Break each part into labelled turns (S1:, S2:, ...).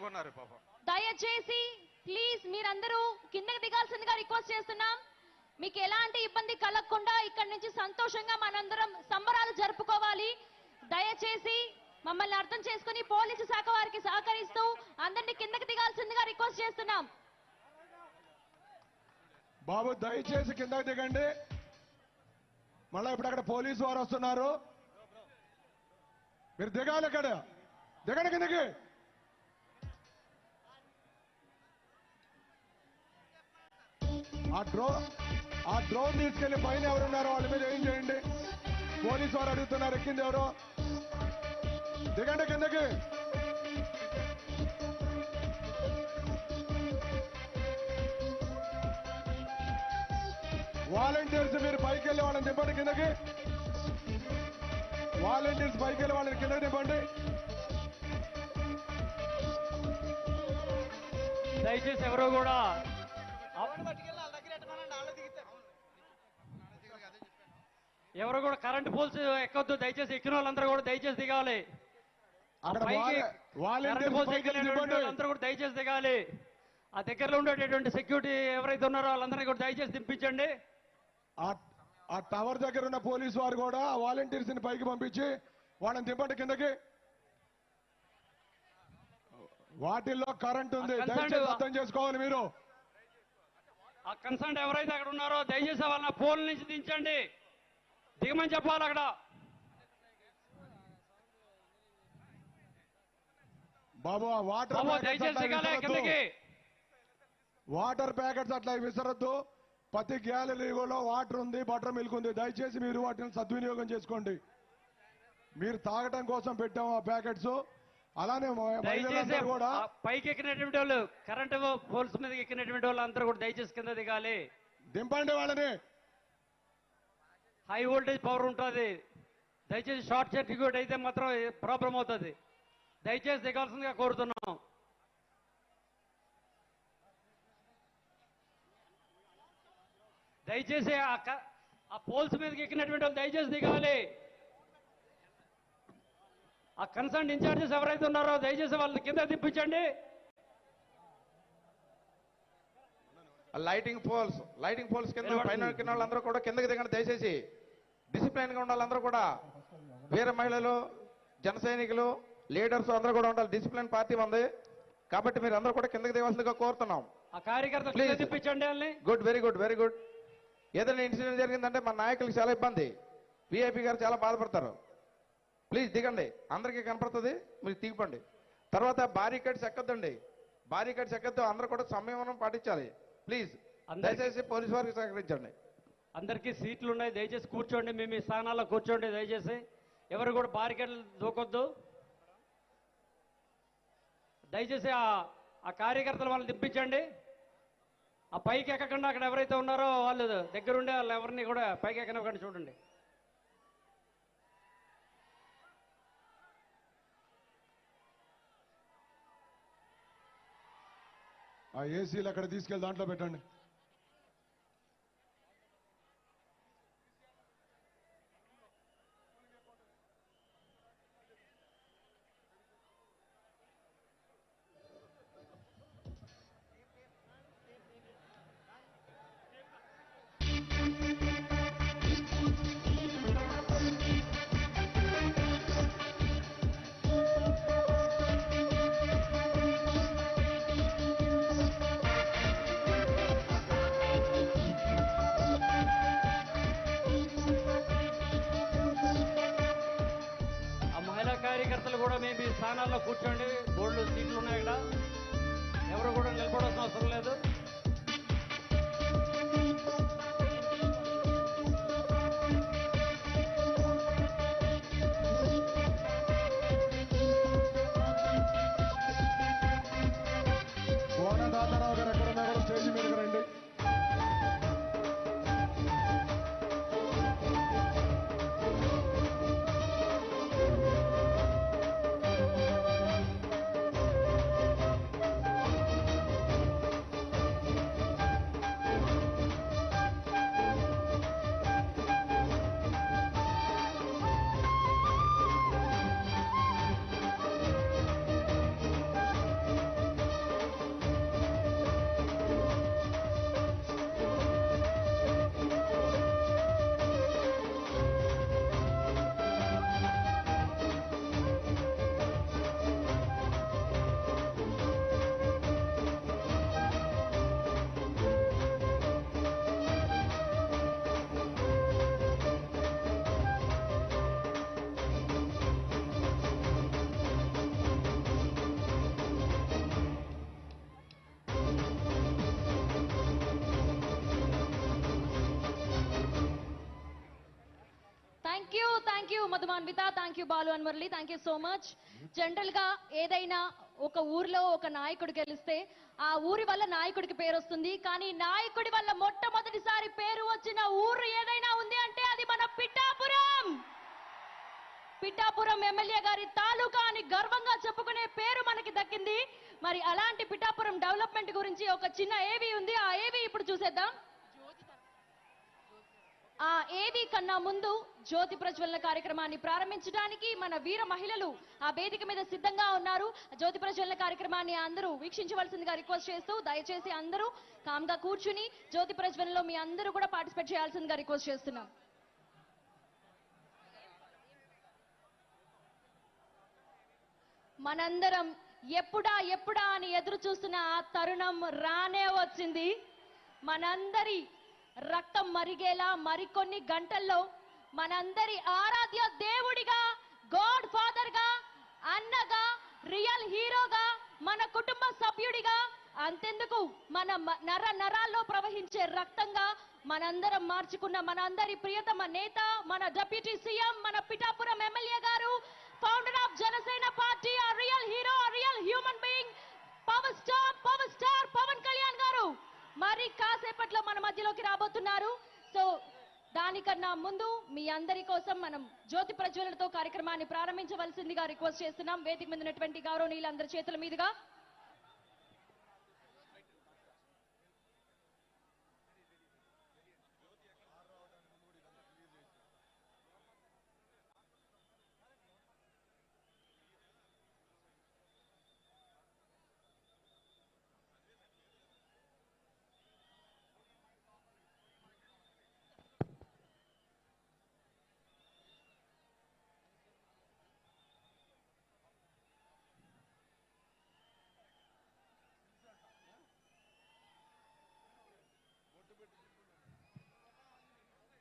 S1: పట్టుకున్నారు పాపం.
S2: దయచేసి ప్లీజ్ మీరందరూ కిందకి దిగాల్సిందిగా రిక్వెస్ట్ చేస్తున్నాం. మీకు ఎలాంటి ఇబ్బంది కలగకుండా ఇక్కడి నుంచి సంతోషంగా మనందరం సంబరాలు జరుపుకోవాలి. దయచేసి మమ్మల్ని అర్థం చేసుకుని పోలీసు శాఖ వారికి సహకరిస్తూ అందరినీ కిందకి దిగాల్సిందిగా రిక్వెస్ట్ చేస్తున్నాం.
S3: బాబు దయచేసి కిందకి దిగండి. మళ్ళీ ఇప్పుడు అక్కడ పోలీసు వారు వస్తున్నారు. మీరు దిగాలి, ఇక్కడ దిగండి కిందకి. ఆ డ్రోన్ తీసుకెళ్లి పైన ఎవరున్నారో వాళ్ళ మీద ఏం చేయండి. పోలీసు వారు అడుగుతున్నారు ఎక్కింది ఎవరో. దిగండి కిందకి. వాలంటీర్స్ మీరు పైకి వెళ్ళి వాళ్ళని దింపండి కిందకి. వాలంటీర్స్ పైకి వెళ్ళి వాళ్ళని కిందకి దింపండి.
S4: దయచేసి ఎవరో కూడా కరెంట్ పోల్స్ ఎక్కొద్దు. దయచేసి ఎక్కిన వాళ్ళందరూ కూడా దయచేసి దిగాలి. కరెంట్ పోల్స్ ఎక్కిన వాళ్ళందరూ కూడా దయచేసి దిగాలి. ఆ దగ్గరలో ఉండేటటువంటి సెక్యూరిటీ ఎవరైతే ఉన్నారో వాళ్ళందరినీ కూడా దయచేసి దింపించండి.
S3: ఆ టవర్ దగ్గర ఉన్న పోలీసు వారు కూడా ఆ వాలంటీర్స్ ని పైకి పంపించి వాళ్ళని దింపండి కిందకి. వాటిల్లో కరెంట్ ఉంది, దయచేసి అర్థం చేసుకోవాలి మీరు.
S4: ఆ కన్సర్న్ ఎవరైతే అక్కడ ఉన్నారో దయచేసి వాళ్ళ పోల్ నుంచి దించండి, దిగమని చెప్పాలి. అక్కడ
S3: బాబు ఆ వాటర్ ప్యాకెట్స్ అట్లా విసరద్దు. ప్రతి గ్యాలరీలో వాటర్ ఉంది, బటర్ మిల్క్ ఉంది. దయచేసి మీరు వాటిని సద్వినియోగం చేసుకోండి. మీరు తాగటం కోసం పెట్టాము ఆ ప్యాకెట్స్. అలానే కూడా
S4: పైకి ఎక్కినటువంటి వాళ్ళు, కరెంటు పోల్స్ మీద ఎక్కినటువంటి వాళ్ళు అందరూ కూడా దయచేసి కింద దిగాలి.
S3: దింపండి వాళ్ళని.
S4: హై వోల్టేజ్ పవర్ ఉంటుంది. దయచేసి షార్ట్ సర్క్యూట్ అయితే మాత్రం ప్రాబ్లం అవుతుంది. దయచేసి దిగాల్సిందిగా కోరుతున్నాం. దయచేసి ఆ పోల్స్ మీదకి ఎక్కినటువంటి వాళ్ళు దయచేసి దిగాలి. ఆ కన్సర్న్ ఇన్ఛార్జెస్ ఎవరైతే ఉన్నారో దయచేసి వాళ్ళని కింద దింపించండి.
S1: లైటింగ్ పోల్స్ కింద పైన ఎక్కిన వాళ్ళందరూ కూడా కిందకి దిగండి. దయచేసి డిసిప్లైన్ గా ఉండాలి. అందరూ కూడా వీర మహిళలు, జన సైనికులు, లీడర్స్ అందరూ కూడా ఉండాలి. డిసిప్లిన్ పార్టీ ఉంది కాబట్టి మీరు అందరూ కూడా కిందకి దిగాల్సిందిగా కోరుతున్నాం.
S4: ఆ కార్యకర్తలు దింపించండి.
S1: Good, very good, very good. ఏదైనా ఇన్సిడెంట్ జరిగిందంటే మన నాయకులకు చాలా ఇబ్బంది. విఐపి గారు చాలా బాధపడతారు. ప్లీజ్ దిగండి, అందరికీ కనపడుతుంది. మీరు దిగిపోండి. తర్వాత బారికేడ్స్ ఎక్కద్దండి, బారికేడ్స్ ఎక్కద్దు. అందరూ కూడా సంయమనం పాటించాలి. ప్లీజ్ దయచేసి పోలీసు వారికి సహకరించండి.
S4: అందరికీ సీట్లు ఉన్నాయి, దయచేసి కూర్చోండి. మేము మీ స్థానాల్లో కూర్చోండి. దయచేసి ఎవరు కూడా బారికేడ్లు దూకొద్దు. దయచేసి ఆ కార్యకర్తలు వాళ్ళని దింపించండి. ఆ పైకి ఎక్కకుండా అక్కడ ఎవరైతే ఉన్నారో వాళ్ళు దగ్గరుండే వాళ్ళు ఎవరిని కూడా పైకి ఎక్కనివ్వకండి. చూడండి.
S3: ఆ ఏసీలు అక్కడ తీసుకెళ్ళి దాంట్లో పెట్టండి.
S4: కార్యకర్తలు కూడా మేము ఈ స్థానాల్లో కూర్చోండి. బోర్డులు సీట్లు ఉన్నాయి. ఇక్కడ ఎవరు కూడా నిలబడాల్సిన అవసరం లేదు.
S3: దాదారావు గారు ఎక్కడ ఉన్నారో స్టేజ్ మీదకి రండి.
S2: Madhumanvitha, thank you Balu and Murali, thank you so much. General గా ఏదైనా ఒక ఊర్లో ఒక నాయకుడు గెలిస్తే ఆ ఊరి వల్ల నాయకుడికి పేరు వస్తుంది. కానీ నాయకుడి వల్ల మొట్టమొదటిసారి పేరు వచ్చిన ఊరు ఏదైనా ఉంది అంటే అది మన పిఠాపురం. పిఠాపురం ఎమ్మెల్యే గారి తాలూకా అని గర్వంగా చెప్పుకునే పేరు మనకి దక్కింది. మరి అలాంటి పిఠాపురం డెవలప్మెంట్ గురించి ఒక చిన్న ఏవి ఉంది, ఆ ఏవి ఇప్పుడు చూసేద్దాం. ఆ ఏవి కన్నా ముందు జ్యోతి ప్రజ్వలన కార్యక్రమాన్ని ప్రారంభించడానికి మన వీర మహిళలు ఆ వేదిక మీద సిద్ధంగా ఉన్నారు. జ్యోతి ప్రజ్వలన కార్యక్రమాన్ని అందరూ వీక్షించవలసిందిగా రిక్వెస్ట్ చేస్తూ దయచేసి అందరూ కామ్గా కూర్చుని జ్యోతి ప్రజ్వలనలో మీ అందరూ కూడా పార్టిసిపేట్ చేయాల్సిందిగా రిక్వెస్ట్ చేస్తున్నాం. మనందరం ఎప్పుడా ఎప్పుడా అని ఎదురు చూస్తున్న ఆ తరుణం రానే వచ్చింది. మనందరి రక్తం మరిగేలా మరికొన్ని గంటల్లో మనందరి ఆరాధ్య దేవుడిగా, గాడ్ ఫాదర్ గా, అన్నగా, రియల్ హీరోగా, మన కుటుంబ సభ్యుడిగా, అంతెందుకు మన నర నరాల్లో ప్రవహించే రక్తంగా మనందరం మార్చుకున్న మనందరి ప్రియతమ నేత, మన డిప్యూటీ సీఎం, మన పిఠాపురం ఎమ్మెల్యే గారు, ఫౌండర్ ఆఫ్ జనసేన పార్టీ, ఆ రియల్ హీరో, ఆ real human being, power star Pawan Kalyan గారు మరి కాసేపట్లో మన మధ్యలోకి రాబోతున్నారు. సో దానికన్నా ముందు మీ అందరి కోసం మనం జ్యోతి ప్రజ్వలనతో కార్యక్రమాన్ని ప్రారంభించవలసిందిగా రిక్వెస్ట్ చేస్తున్నాం. వేదిక మీద ఉన్నటువంటి గౌరవనీయులందరి చేతుల మీదుగా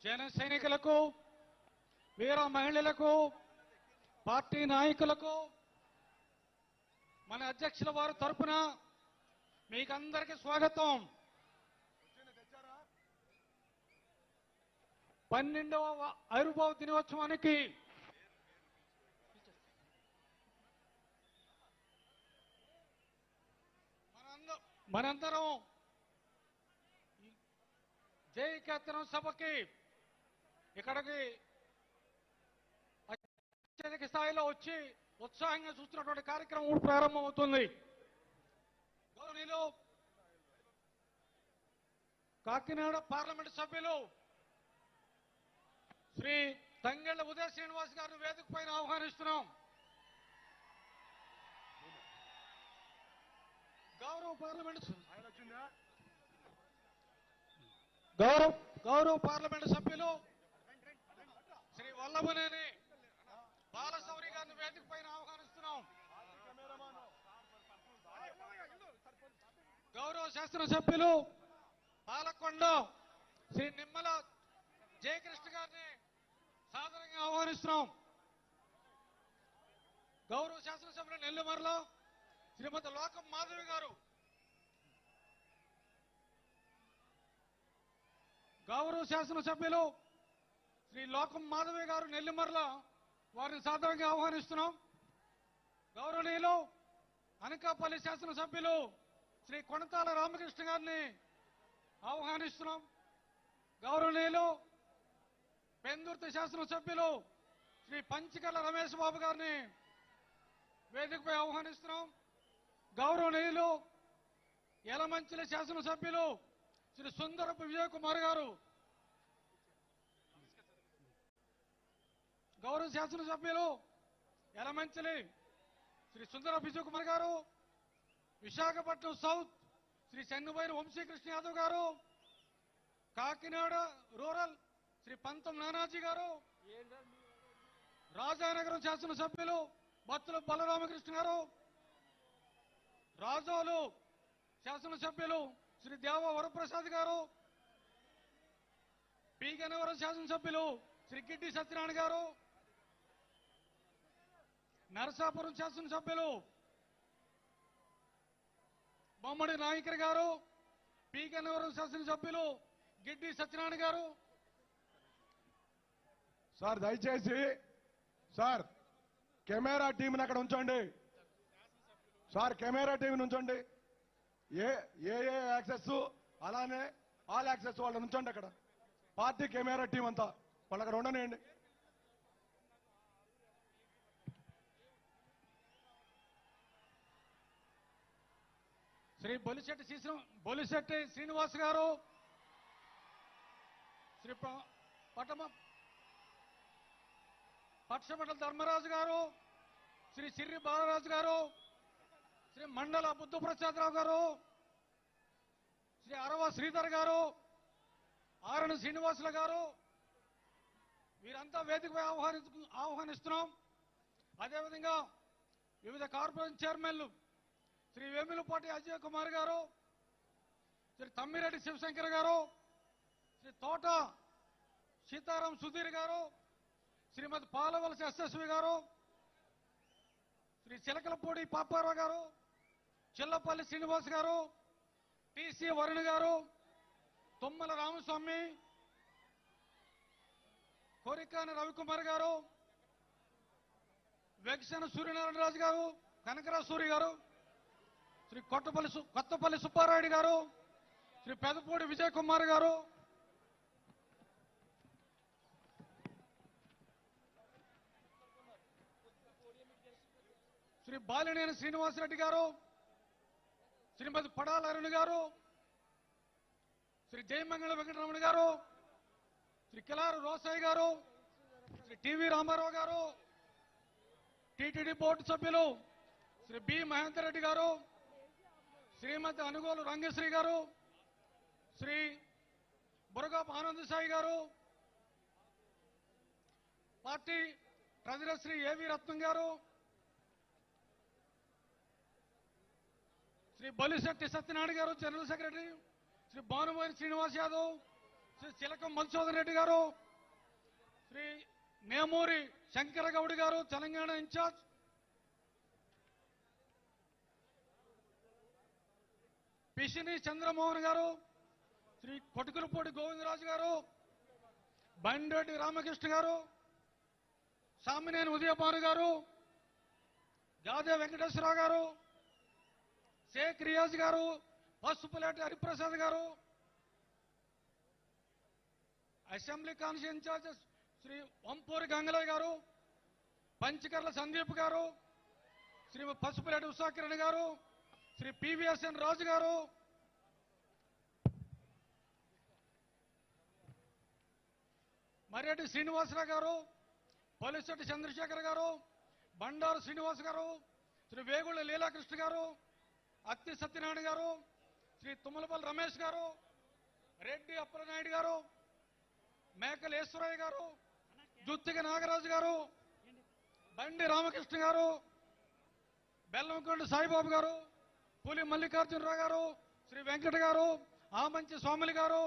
S5: జన సైనికులకు, వీర మహిళలకు, పార్టీ నాయకులకు మన అధ్యక్షుల వారి తరపున మీకందరికీ స్వాగతం. 12వ ఆవిర్భావ దినోత్సవానికి మనందరం జై కేతనం సభకి ఇక్కడికి అత్యధిక స్థాయిలో వచ్చి ఉత్సాహంగా చూస్తున్నటువంటి కార్యక్రమం ప్రారంభమవుతుంది. గౌరవనీయులు కాకినాడ పార్లమెంట్ సభ్యులు శ్రీ తంగెళ్ల ఉదయ శ్రీనివాస్ గారిని వేదిక పైన ఆహ్వానిస్తున్నాం. గౌరవ పార్లమెంట్ సభ్యులు శ్రీ వల్లభనేని బాలశౌరి గారిని వేదిక పైన ఆహ్వానిస్తున్నాం. గౌరవ శాసనసభ్యులు పాలకొండ శ్రీ నిమ్మల జయకృష్ణ గారిని సాదరంగా ఆహ్వానిస్తున్నాం. గౌరవ శాసనసభ్యులు నెల్లిమర్ల శ్రీమతి లోకం మాధవి గారు, గౌరవ శాసనసభ్యులు శ్రీ లోకం మాధవి గారు నెల్లిమర్ల వారిని సాదరంగా ఆహ్వానిస్తున్నాం. గౌరవనీయులు అనకాపల్లి శాసనసభ్యులు శ్రీ కొణతాల రామకృష్ణ గారిని ఆహ్వానిస్తున్నాం. గౌరవనీయులు పెందుర్తి శాసనసభ్యులు శ్రీ పంచకర్ల రమేష్ బాబు గారిని వేదికపై ఆహ్వానిస్తున్నాం. గౌరవనీయులు యలమంచిలి శాసనసభ్యులు శ్రీ సుందరపు విజయ్ కుమార్ గారు, గౌరవ శాసనసభ్యులు యలమంచిలి శ్రీ సుందరపు విజయ్ కుమార్ గారు, విశాఖపట్నం సౌత్ శ్రీ చెన్నుబైన వంశీకృష్ణ యాదవ్ గారు, కాకినాడ రూరల్ శ్రీ పంతం నానాజీ గారు, రాజానగరం శాసనసభ్యులు బత్తుల బలరామకృష్ణ గారు, రాజోలు శాసనసభ్యులు శ్రీ దేవ వరప్రసాద్ గారు, పి గన్నవరం శాసనసభ్యులు శ్రీ గిడ్డి సత్యనారాయణ గారు, నరసాపురం శాసనసభ్యులు బొమ్మడి నాయకర్ గారు, పి గన్నవరం శాసనసభ్యులు గిడ్డి సత్యనారాయణ గారు.
S3: సార్ దయచేసి సార్ కెమెరా టీంని అక్కడ ఉంచండి. సార్ కెమెరా టీంని ఉంచండి. ఏ ఏ యాక్సెస్ అలానే ఆల్ యాక్సెస్ వాళ్ళని ఉంచండి అక్కడ. పార్టీ కెమెరా టీం అంతా వాళ్ళు అక్కడ ఉండనియండి.
S5: శ్రీ బొలిశెట్టి శ్రీనివాస్ గారు, శ్రీ పక్షమటల ధర్మరాజు గారు, శ్రీ సిర్రి బాలరాజు గారు, శ్రీ మండల బుద్ధప్రసాదరావు గారు, శ్రీ అరవ శ్రీధర్ గారు, ఆరణి శ్రీనివాసుల గారు, వీరంతా వేదికపై ఆహ్వానిస్తున్నాం. అదేవిధంగా వివిధ కార్పొరేషన్ చైర్మన్లు శ్రీ వేములపాటి అజయ్ కుమార్ గారు, శ్రీ తమ్మిరెడ్డి శివశంకర్ గారు, శ్రీ తోట సీతారాం సుధీర్ గారు, శ్రీమతి పాలవలస ఎస్ఎస్వి గారు, శ్రీ చిలకలపూడి పాపారావు గారు, చిల్లపల్లి శ్రీనివాస్ గారు, టిసి వరుణ్ గారు, తుమ్మల రామస్వామి, కోరికాని రవికుమార్ గారు, వెక్సన సూర్యనారాయణరాజు గారు, కనకరావు సూరి గారు, శ్రీ కొత్తపల్లి సుబ్బారాయుడు గారు, శ్రీ పెదపూడి విజయ్ కుమార్ గారు, శ్రీ బాలినేని శ్రీనివాసరెడ్డి గారు, శ్రీమతి పడాల అరుణ్ గారు, శ్రీ జయమంగళ వెంకటరమణ గారు, శ్రీ కిలారు రోసయ్య గారు, శ్రీ టివి రామారావు గారు, టిటిడి బోర్డు సభ్యులు శ్రీ బి మహేందర్ రెడ్డి గారు, శ్రీమతి అనుగోలు రంగశ్రీ గారు, శ్రీ బురగాపు ఆనంద సాయి గారు, పార్టీ ట్రెజరర్ శ్రీ ఏవి రత్నం గారు, శ్రీ బొలిశెట్టి సత్యనారాయణ గారు జనరల్ సెక్రటరీ, శ్రీ భానుమోహన్ శ్రీనివాస్ యాదవ్, శ్రీ చిలకం మధుసూదన్ రెడ్డి గారు, శ్రీ నేమూరి శంకర గౌడ్ గారు తెలంగాణ ఇన్ఛార్జ్, పిసిని చంద్రమోహన్ గారు, శ్రీ కొటుకులపూడి గోవిందరాజు గారు, బండెడ్డి రామకృష్ణ గారు, సామినేని ఉదయభాను గారు, జాదే వెంకటేశ్వరరావు గారు, షేక్ రియాజ్ గారు, పసుపులేటి హరిప్రసాద్ గారు, assembly constituency incharges Shri Vampuri Gangalayya గారు, పంచకర్ల సందీప్ గారు, శ్రీ పసుపులేటి ఉషాకిరణ్ గారు, శ్రీ పివిఎస్ఎన్ రాజు గారు, మర్రెడ్డి శ్రీనివాసరావు గారు, పోలిశెట్టి చంద్రశేఖర్ గారు, బండారు శ్రీనివాస్ గారు, శ్రీ వేగుళ్ళ లీలాకృష్ణ గారు, అత్తి సత్యనారాయణ గారు, శ్రీ తుమ్మలపల్లి రమేష్ గారు, రెడ్డి అప్పలనాయుడు గారు, మేకల ఈశ్వరయ్య గారు, జుత్తిక నాగరాజు గారు, బండి రామకృష్ణ గారు, బెల్లంకొండ సాయిబాబు గారు, పులి మల్లికార్జునరావు గారు, శ్రీ వెంకట గారు, ఆమంచి స్వాములు గారు,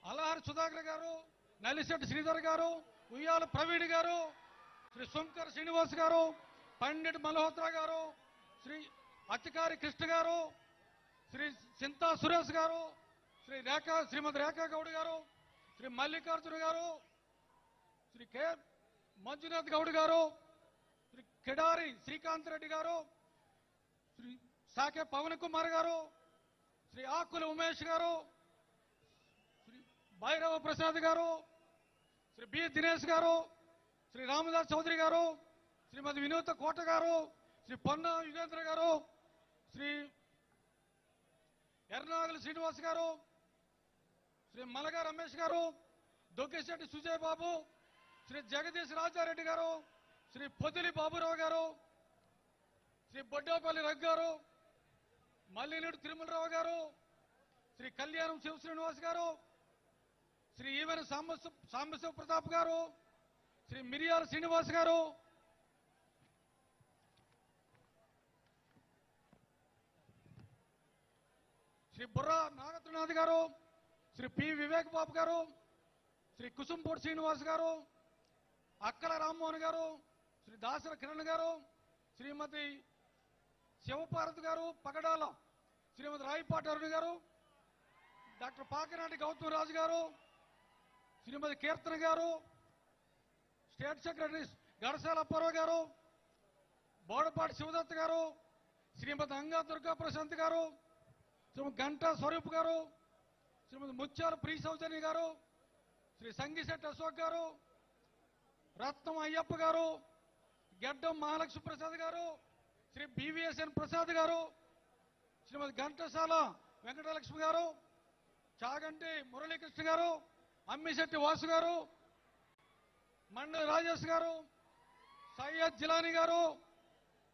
S5: అలహారి సుధాకర్ గారు, నలిశెట్టి శ్రీధర్ గారు, ఉయ్యాల ప్రవీణ్ గారు, శ్రీ శంకర్ శ్రీనివాస్ గారు, పండిట్ మల్హోత్రా గారు, శ్రీ అత్తికారి కృష్ణ గారు, శ్రీ చింతా సురేష్ గారు, శ్రీమతి రేఖా గౌడ్ గారు, శ్రీ మల్లికార్జున గారు, శ్రీ కె మంజునాథ్ గౌడ్ గారు, శ్రీ కిడారి శ్రీకాంత్ రెడ్డి గారు, శ్రీ సాకే పవన్ కుమార్ గారు, శ్రీ ఆకుల ఉమేష్ గారు, శ్రీ భైరవ ప్రసాద్ గారు, శ్రీ బి దినేష్ గారు, శ్రీ రామదాస్ చౌదరి గారు, శ్రీమతి వినూత కోట గారు, శ్రీ పొన్న యుగేంద్ర గారు, శ్రీ ఎర్నాగల్ శ్రీనివాస్ గారు, శ్రీ మలగా రమేష్ గారు, దొగ్గిశెట్టి సుజయ్ బాబు, శ్రీ జగదీష్ రాజారెడ్డి గారు, శ్రీ పొదిలి బాబురావు గారు, శ్రీ బొడ్డోపల్లి రఘు గారు, మల్లినేడు తిరుమలరావు గారు, శ్రీ కళ్యాణం శివ శ్రీనివాస్ గారు, శ్రీ ఈవెన సాంబశివ ప్రతాప్ గారు, శ్రీ మిరియాల శ్రీనివాస్ గారు, శ్రీ బుర్రా నాగత్రనాథ్ గారు, శ్రీ పి వివేక్ బాబు గారు, శ్రీ కుసుంపూడి శ్రీనివాస్ గారు, అక్కల రామ్మోహన్ గారు, శ్రీ దాసర కిరణ్ గారు, శ్రీమతి శివపార్వతి గారు, పగడాల శ్రీమతి రాయిపాటి అరుణ్ గారు, డాక్టర్ పాకినాటి గౌతమ్ రాజు గారు, శ్రీమతి కీర్తన గారు, స్టేట్ సెక్రటరీ గడసాల అప్పారావు గారు, బోడపాటి శివదత్ గారు, శ్రీమతి అంగా దుర్గా ప్రశాంత్ గారు, శ్రీమతి గంటా స్వరూప్ గారు, శ్రీమతి ముత్యాల ప్రీ సౌజన్య గారు, శ్రీ సంగిశెట్టి అశోక్ గారు, రత్నం అయ్యప్ప గారు, గెడ్డం మహాలక్ష్మి ప్రసాద్ గారు, శ్రీ బివిఎస్ఎన్ ప్రసాద్ గారు, శ్రీమతి ఘంటసాల వెంకటలక్ష్మి గారు, చాగంటి మురళీకృష్ణ గారు, అమ్మిశెట్టి వాసు గారు, మండలి రాజేష్ గారు, సయ్యద్ జిలానీ గారు,